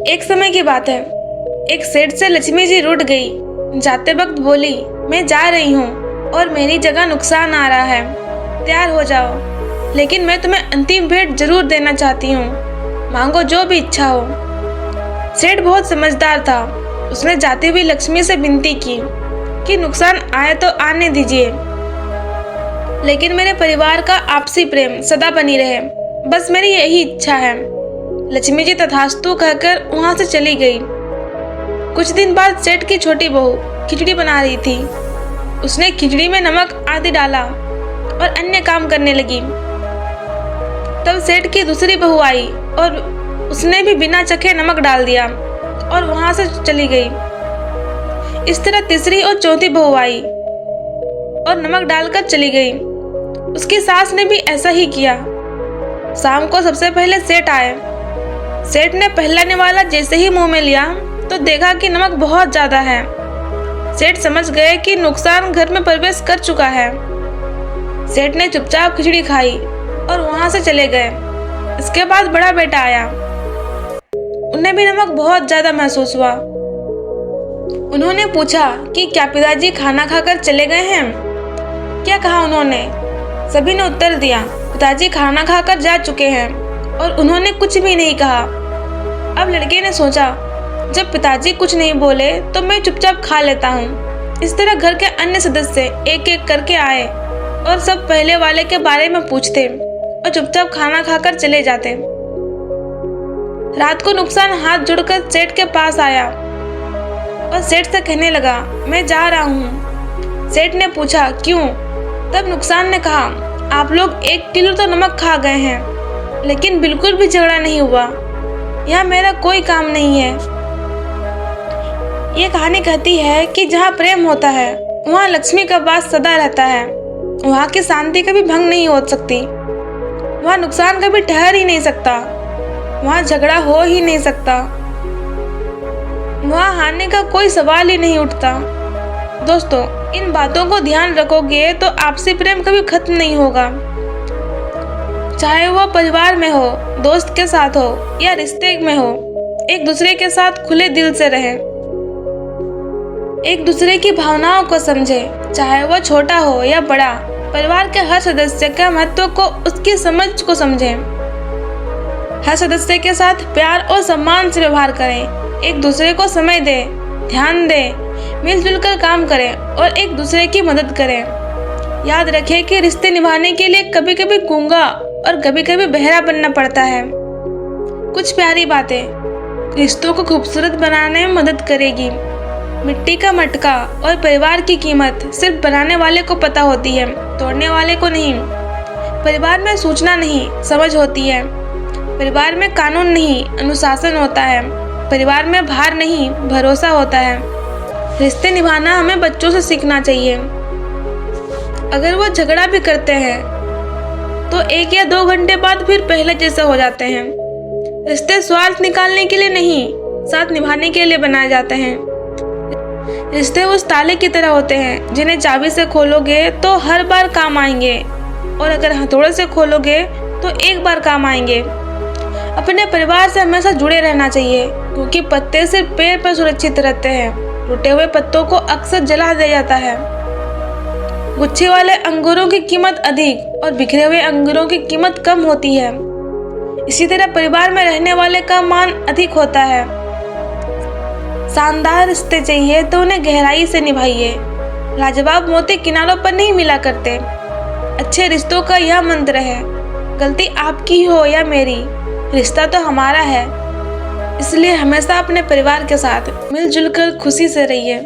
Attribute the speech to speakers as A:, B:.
A: एक समय की बात है, एक सेठ से लक्ष्मी जी रूठ गई। जाते वक्त बोली, मैं जा रही हूँ और मेरी जगह नुकसान आ रहा है, तैयार हो जाओ, लेकिन मैं तुम्हें अंतिम भेंट जरूर देना चाहती हूँ, मांगो जो भी इच्छा हो। सेठ बहुत समझदार था। उसने जाती हुई लक्ष्मी से विनती की कि नुकसान आए तो आने दीजिए, लेकिन मेरे परिवार का आपसी प्रेम सदा बनी रहे, बस मेरी यही इच्छा है। लक्ष्मी जी तथास्तु कहकर वहां से चली गई। कुछ दिन बाद सेठ की छोटी बहू खिचड़ी बना रही थी। उसने खिचड़ी में नमक आदि डाला और अन्य काम करने लगी। तब सेठ की दूसरी बहू आई और उसने भी बिना चखे नमक डाल दिया और वहां से चली गई। इस तरह तीसरी और चौथी बहू आई और नमक डालकर चली गई। उसकी सास ने भी ऐसा ही किया। शाम को सबसे पहले सेठ आए। सेठ ने पहला निवाला जैसे ही मुंह में लिया तो देखा कि नमक बहुत ज्यादा है। सेठ समझ गए कि नुकसान घर में प्रवेश कर चुका है। सेठ ने चुपचाप खिचड़ी खाई और वहां से चले गए। इसके बाद बड़ा बेटा आया। उन्हें भी नमक बहुत ज्यादा महसूस हुआ। उन्होंने पूछा कि क्या पिताजी खाना खाकर चले गए हैं? क्या कहा उन्होंने? सभी ने उत्तर दिया, पिताजी खाना खाकर जा चुके हैं, और उन्होंने कुछ भी नहीं कहा। अब लड़के ने सोचा, जब पिताजी कुछ नहीं बोले तो मैं चुपचाप खा लेता हूँ। इस तरह घर के अन्य सदस्य एक एक करके आए और सब पहले वाले के बारे में पूछते और चुपचाप खाना खाकर चले जाते। रात को नुकसान हाथ जोड़कर सेठ के पास आया और सेठ से कहने लगा, मैं जा रहा हूँ। सेठ ने पूछा, क्यों? तब नुकसान ने कहा, आप लोग 1 किलो तो नमक खा गए हैं, लेकिन बिल्कुल भी झगड़ा नहीं हुआ। यहाँ मेरा कोई काम नहीं है। ये कहानी कहती है कि जहाँ प्रेम होता है वहाँ लक्ष्मी का वास सदा रहता है। वहाँ की शांति कभी भंग नहीं हो सकती। वहाँ नुकसान कभी ठहर ही नहीं सकता। वहाँ झगड़ा हो ही नहीं सकता। वहाँ हारने का कोई सवाल ही नहीं उठता। दोस्तों, इन बातों को ध्यान रखोगे तो आपसी प्रेम कभी खत्म नहीं होगा। चाहे वो परिवार में हो, दोस्त के साथ हो या रिश्ते में हो, एक दूसरे के साथ खुले दिल से रहे। एक दूसरे की भावनाओं को समझे, चाहे वो छोटा हो या बड़ा। परिवार के हर सदस्य के महत्व को, उसकी समझ को समझे। हर सदस्य के साथ प्यार और सम्मान से व्यवहार करें। एक दूसरे को समय दे, ध्यान दे, मिलजुल कर काम करें और एक दूसरे की मदद करें। याद रखें कि रिश्ते निभाने के लिए कभी कभी गूंगा और कभी कभी बहरा बनना पड़ता है। कुछ प्यारी बातें रिश्तों को खूबसूरत बनाने में मदद करेगी। मिट्टी का मटका और परिवार की कीमत सिर्फ बनाने वाले को पता होती है, तोड़ने वाले को नहीं। परिवार में सूचना नहीं, समझ होती है। परिवार में कानून नहीं, अनुशासन होता है। परिवार में भार नहीं, भरोसा होता है। रिश्ते निभाना हमें बच्चों से सीखना चाहिए। अगर वो झगड़ा भी करते हैं तो 1 या 2 घंटे बाद फिर पहले जैसे हो जाते हैं। रिश्ते स्वार्थ निकालने के लिए नहीं, साथ निभाने के लिए बनाए जाते हैं। रिश्ते उस ताले की तरह होते हैं जिन्हें चाबी से खोलोगे तो हर बार काम आएंगे, और अगर हथौड़े से खोलोगे तो एक बार काम आएंगे। अपने परिवार से हमेशा जुड़े रहना चाहिए, क्योंकि पत्ते सिर्फ पेड़ पर सुरक्षित रहते हैं। टूटे हुए पत्तों को अक्सर जला दिया जाता है। गुच्छे वाले अंगूरों की कीमत अधिक और बिखरे हुए अंगूरों की कीमत कम होती है। इसी तरह परिवार में रहने वाले का मान अधिक होता है। शानदार रिश्ते चाहिए तो उन्हें गहराई से निभाइए। लाजवाब मोती किनारों पर नहीं मिला करते। अच्छे रिश्तों का यह मंत्र है, गलती आपकी हो या मेरी, रिश्ता तो हमारा है। इसलिए हमेशा अपने परिवार के साथ मिलजुल कर खुशी से रहिए।